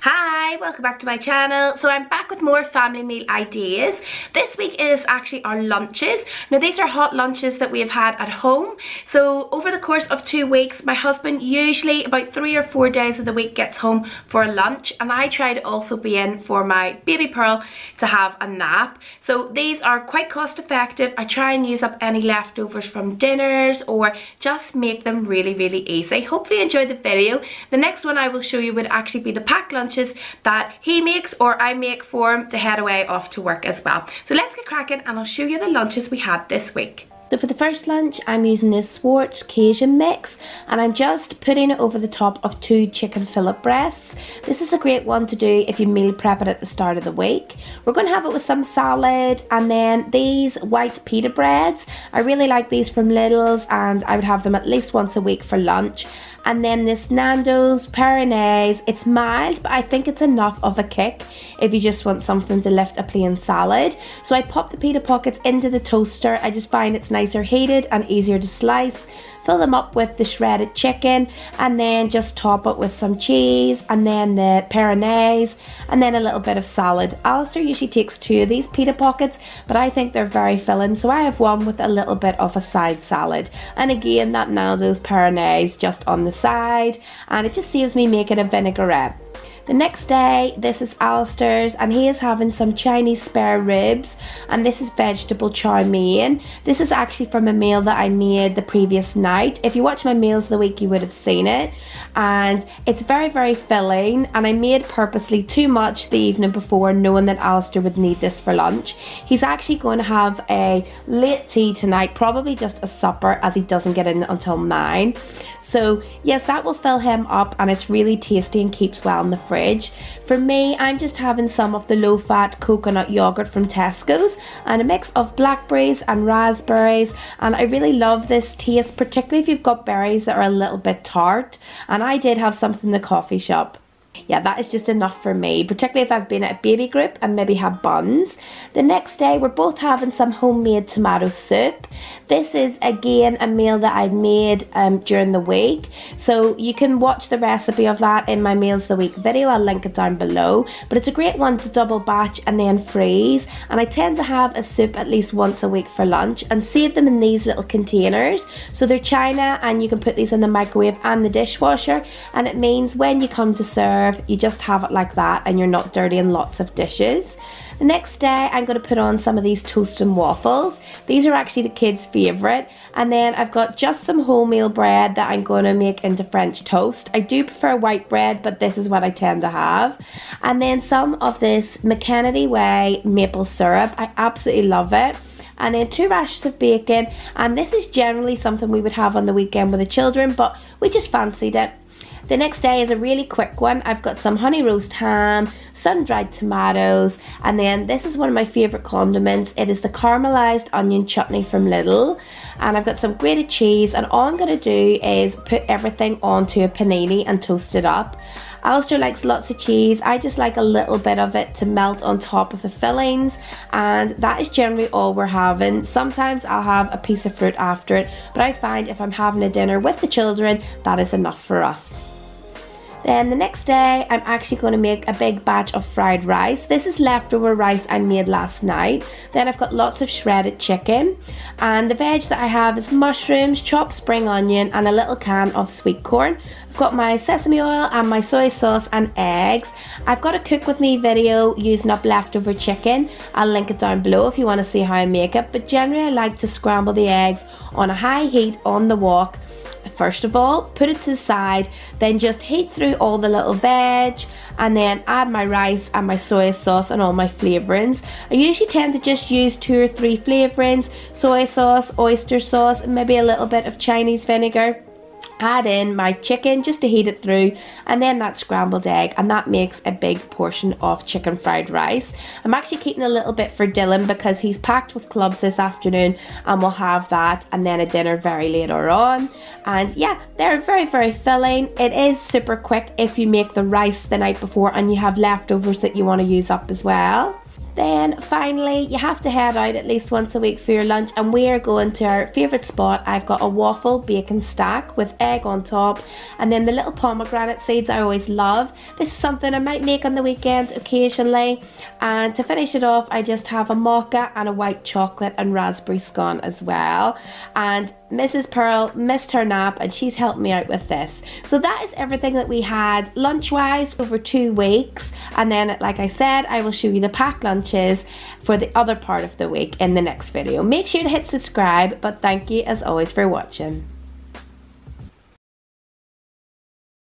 Hi, welcome back to my channel. So I'm back with more family meal ideas. This week is actually our lunches. Now these are hot lunches that we have had at home. So over the course of 2 weeks, my husband usually about 3 or 4 days of the week gets home for a lunch, and I try to also be in for my baby Pearl to have a nap. So these are quite cost effective. I try and use up any leftovers from dinners or just make them really easy. Hopefully you enjoy the video. The next one I will show you would actually be the packed lunches that he makes or I make for him to head away off to work as well. So let's get cracking and I'll show you the lunches we had this week. So for the first lunch, I'm using this Schwartz Cajun mix, and I'm just putting it over the top of 2 chicken fillet breasts. This is a great one to do if you meal prep it at the start of the week. We're going to have it with some salad, and then these white pita breads. I really like these from Lidl's, and I would have them at least once a week for lunch. And then this Nando's Peronaise. It's mild, but I think it's enough of a kick if you just want something to lift a plain salad. So I pop the pita pockets into the toaster. I just find it's nicer heated and easier to slice. Fill them up with the shredded chicken, and then just top it with some cheese, and then the Peronaise, and then a little bit of salad. Alistair usually takes 2 of these pita pockets, but I think they're very filling, so I have one with a little bit of a side salad. And again, that Nando's Peronaise just on the side, and it just saves me making a vinaigrette. The next day, this is Alistair's, and he is having some Chinese spare ribs, and this is vegetable chow mein. This is actually from a meal that I made the previous night. If you watch my meals of the week, you would have seen it, and it's very filling, and I made purposely too much the evening before, knowing that Alistair would need this for lunch. He's actually going to have a late tea tonight, probably just a supper, as he doesn't get in until 9. So yes, that will fill him up, and it's really tasty and keeps well in the fridge. For me, I'm just having some of the low-fat coconut yogurt from Tesco's and a mix of blackberries and raspberries, and I really love this taste, particularly if you've got berries that are a little bit tart, and I did have something in the coffee shop. Yeah, that is just enough for me, particularly if I've been at a baby group and maybe have buns. The next day, we're both having some homemade tomato soup. This is again a meal that I made during the week, so you can watch the recipe of that in my meals of the week video. I'll link it down below, but it's a great one to double batch and then freeze, and I tend to have a soup at least once a week for lunch and save them in these little containers. So they're china, and you can put these in the microwave and the dishwasher, and it means when you come to serve, you just have it like that and you're not dirtying lots of dishes. The next day, I'm going to put on some of these toast and waffles. These are actually the kids' favourite. And then I've got just some wholemeal bread that I'm going to make into French toast. I do prefer white bread, but this is what I tend to have. And then some of this McKennedy Way maple syrup. I absolutely love it. And then 2 rashers of bacon. And this is generally something we would have on the weekend with the children, but we just fancied it. The next day is a really quick one. I've got some honey roast ham, sun-dried tomatoes, and then this is one of my favourite condiments. It is the caramelised onion chutney from Lidl, and I've got some grated cheese, and all I'm going to do is put everything onto a panini and toast it up. Alistair likes lots of cheese. I just like a little bit of it to melt on top of the fillings, and that is generally all we're having. Sometimes I'll have a piece of fruit after it, but I find if I'm having a dinner with the children, that is enough for us. Then the next day, I'm actually going to make a big batch of fried rice. This is leftover rice I made last night. Then I've got lots of shredded chicken. And the veg that I have is mushrooms, chopped spring onion, and a little can of sweet corn. I've got my sesame oil and my soy sauce and eggs. I've got a cook with me video using up leftover chicken. I'll link it down below if you want to see how I make it. But generally, I like to scramble the eggs on a high heat on the wok. First of all, put it to the side, then just heat through all the little veg, and then add my rice and my soy sauce and all my flavourings. I usually tend to just use 2 or 3 flavourings: soy sauce, oyster sauce, and maybe a little bit of Chinese vinegar. Add in my chicken just to heat it through, and then that scrambled egg, and that makes a big portion of chicken fried rice. I'm actually keeping a little bit for Dylan because he's packed with clubs this afternoon, and we'll have that and then a dinner very later on. And yeah, they're very filling. It is super quick if you make the rice the night before and you have leftovers that you want to use up as well. Then finally, you have to head out at least once a week for your lunch, and we are going to our favourite spot. I've got a waffle bacon stack with egg on top, and then the little pomegranate seeds I always love. This is something I might make on the weekend occasionally. And to finish it off, I just have a mocha and a white chocolate and raspberry scone as well. And Mrs. Pearl missed her nap and she's helped me out with this. So that is everything that we had lunch wise over 2 weeks, and then like I said, I will show you the packed lunches for the other part of the week in the next video. Make sure to hit subscribe, but thank you as always for watching.